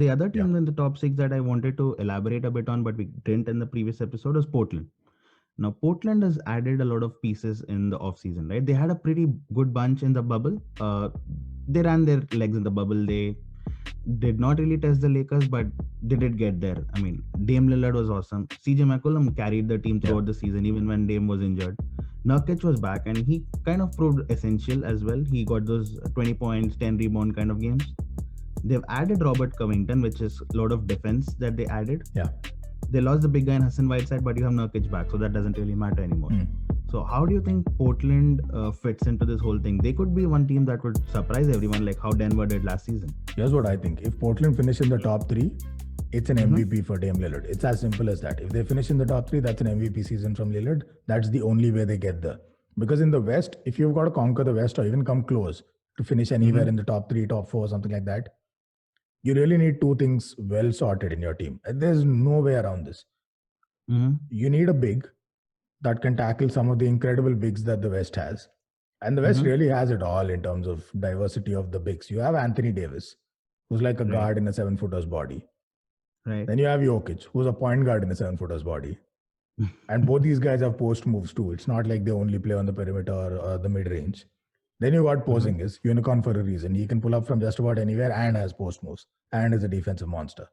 The other Yeah. team in the top six that I wanted to elaborate a bit on, but we didn't in the previous episode, was Portland. Now, Portland has added a lot of pieces in the offseason, right? They had a pretty good bunch in the bubble. They ran their legs in the bubble. They did not really test the Lakers, but they did get there. I mean, Dame Lillard was awesome. CJ McCollum carried the team Yeah. throughout the season, even when Dame was injured. Nurkic was back, and he kind of proved essential as well. He got those 20 points, 10 rebound kind of games. They've added Robert Covington, which is a lot of defense that they added. Yeah. They lost the big guy in Hassan Whiteside, but you have Nurkic back, so that doesn't really matter anymore. Hmm. So, how do you think Portland fits into this whole thing? They could be one team that would surprise everyone, like how Denver did last season. Here's what I think. If Portland finish in the top three, it's an Mm-hmm. MVP for Dame Lillard. It's as simple as that. If they finish in the top three, that's an MVP season from Lillard. That's the only way they get there. Because in the West, if you've got to conquer the West or even come close to finish anywhere Mm-hmm. in the top three, top four, something like that, you really need two things well sorted in your team. And there's no way around this. Mm-hmm. You need a big that can tackle some of the incredible bigs that the West has. And the West Mm-hmm. really has it all in terms of diversity of the bigs. You have Anthony Davis, who's like a Right. guard in a 7-footer's body. Right. Then you have Jokic, who's a point guard in a 7-footer's body. And both these guys have post moves too. It's not like they only play on the perimeter or the mid range. Then you got Mm-hmm. Porzingis, unicorn for a reason. He can pull up from just about anywhere and has post moves and is a defensive monster.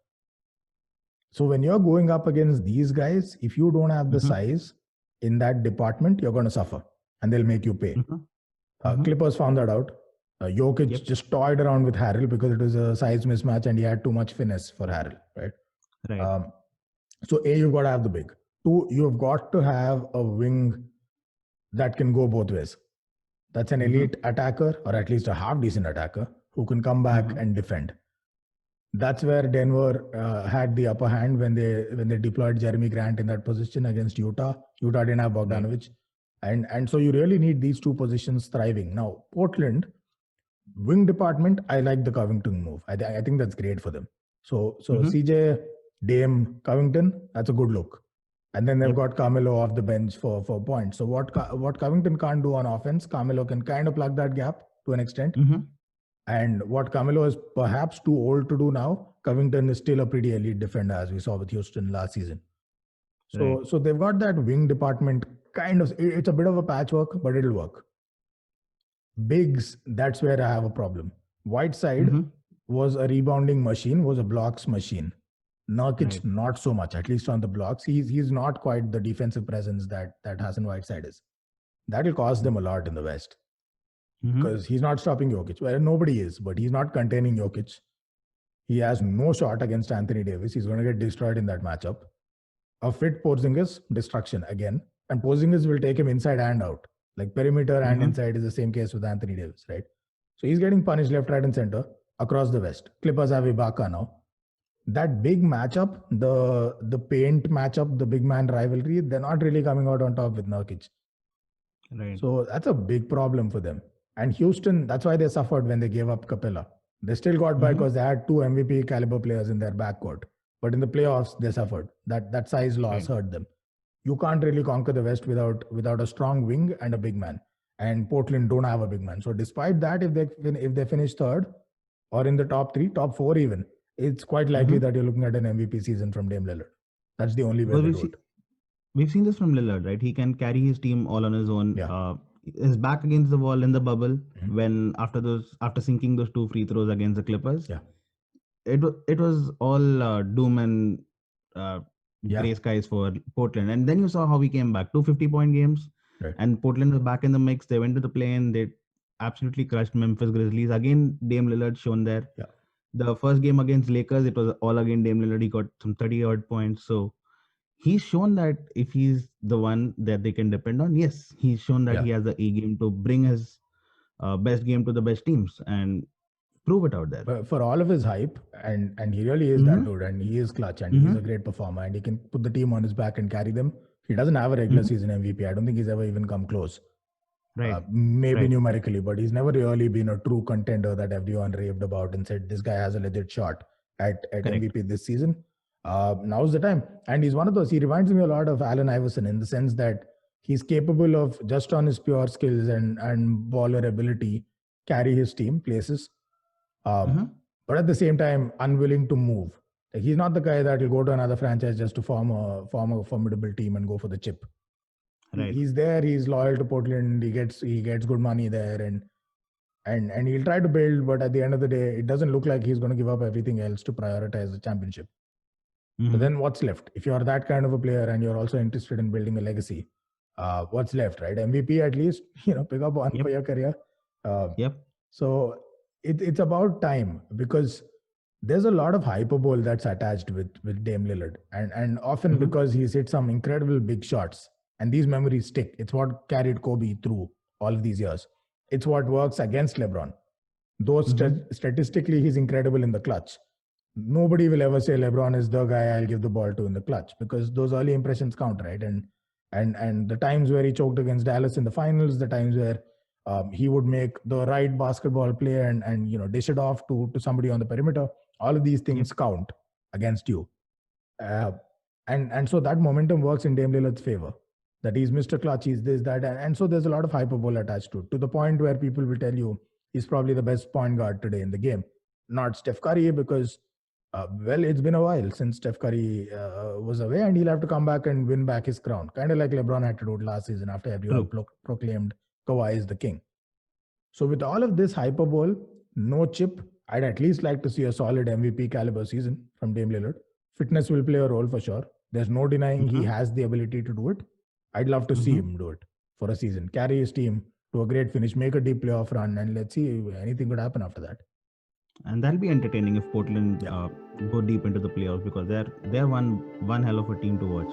So when you're going up against these guys, if you don't have the Mm-hmm. size in that department, you're going to suffer and they'll make you pay. Mm-hmm. Mm-hmm. Clippers found that out. Jokic Yep. just toyed around with Harrell because it was a size mismatch and he had too much finesse for Harrell, right? Right. Um, so A, you've got to have the big. Two, you've got to have a wing that can go both ways. That's an Mm-hmm. elite attacker or at least a half decent attacker who can come back Mm-hmm. and defend. That's where Denver had the upper hand when they deployed Jeremy Grant in that position against Utah. Utah didn't have Right. Bogdanovich, and so you really need these two positions thriving. Now Portland wing department, I like the Covington move. I think that's great for them. So Mm-hmm. CJ, Dame, Covington, that's a good look. And then they've Yep. got Carmelo off the bench for points. So what Covington can't do on offense, Carmelo can kind of plug that gap to an extent. Mm-hmm. And what Carmelo is perhaps too old to do now, Covington is still a pretty elite defender, as we saw with Houston last season. Right. So they've got that wing department kind of. It's a bit of a patchwork, but it'll work. Bigs, that's where I have a problem. Whiteside Mm-hmm. was a rebounding machine, was a blocks machine. Nurkic, Right. not so much, at least on the blocks. He's not quite the defensive presence that Hassan Whiteside is. That'll cost them a lot in the West Mm-hmm. because he's not stopping Jokic. Well, nobody is, but he's not containing Jokic. He has no shot against Anthony Davis. He's going to get destroyed in that matchup. A fit Porzingis, destruction again. And Porzingis will take him inside and out. Like perimeter and Mm-hmm. inside is the same case with Anthony Davis, right? So he's getting punished left, right, and center across the West. Clippers have Ibaka now. That big matchup, the paint matchup, the big man rivalry, they're not really coming out on top with Nurkic. Right. So that's a big problem for them. And Houston, that's why they suffered when they gave up Capella. They still got by Mm-hmm. because they had two MVP caliber players in their backcourt. But in the playoffs, they suffered. That size loss Right. hurt them. You can't really conquer the West without a strong wing and a big man. And Portland don't have a big man. So despite that, if they finish third or in the top three, top four even, it's quite likely Mm-hmm. that you're looking at an MVP season from Dame Lillard. That's the only way Because they we've do seen it. we've seen this from Lillard, right? He can carry his team all on his own. Yeah. His back against the wall in the bubble Mhm. when after sinking those two free throws against the Clippers, Yeah. it was all doom and uh, Yeah. gray skies for Portland. And then you saw how he came back, 250-point games, Right. and Portland was back in the mix. They went to the play-in. They absolutely crushed Memphis Grizzlies. Again, Dame Lillard shown there. Yeah. The first game against Lakers, it was all again Dame Lillard. He got some 30-odd points. So he's shown that if he's the one that they can depend on, yes, he's shown that Yeah. he has the A game to bring his best game to the best teams and prove it out there. But for all of his hype, and he really is that Mm-hmm. dude, and he is clutch, and he's Mm-hmm. a great performer, and he can put the team on his back and carry them. He doesn't have a regular Mm-hmm. season MVP. I don't think he's ever even come close. Right. Maybe Right. numerically, but he's never really been a true contender that everyone raved about and said this guy has a legit shot at Correct. MVP this season. Now's the time, and he's one of those. He reminds me a lot of Allen Iverson in the sense that he's capable of just on his pure skills and baller ability carry his team places. Mm-hmm. Um, but at the same time unwilling to move. Like, he's not the guy that will go to another franchise just to form a formidable team and go for the chip. Right. He's there. He's loyal to Portland. He gets good money there, and he'll try to build. But at the end of the day, it doesn't look like he's going to give up everything else to prioritize the championship. But then what's left? If you're that kind of a player and you're also interested in building a legacy, what's left, right? MVP at least, pick up one for your career. So it's about time, because there's a lot of hyperbole that's attached with Dame Lillard, and often because he's hit some incredible big shots, and these memories stick. It's what carried Kobe through all of these years. It's what works against LeBron. Though statistically he's incredible in the clutch, nobody will ever say LeBron is the guy I'll give the ball to in the clutch, because those early impressions count, right? And the times where he choked against Dallas in the finals, the times where he would make the right basketball play and dish it off to somebody on the perimeter, all of these things count against you. And so that momentum works in Dame Lillard's favor. That he's Mr. Clutch, he's this, that. And so there's a lot of hyperbole attached to it, to the point where people will tell you he's probably the best point guard today in the game. Not Steph Curry, because, it's been a while since Steph Curry was away, and he'll have to come back and win back his crown. Kind of like LeBron had to do it last season after everyone proclaimed Kawhi is the king. So with all of this hyperbole, no chip, I'd at least like to see a solid MVP caliber season from Dame Lillard. Fitness will play a role for sure. There's no denying he has the ability to do it. I'd love to see him do it for a season, carry his team to a great finish, make a deep playoff run, and let's see if anything could happen after that. And that'll be entertaining if Portland go deep into the playoffs, because they're one hell of a team to watch.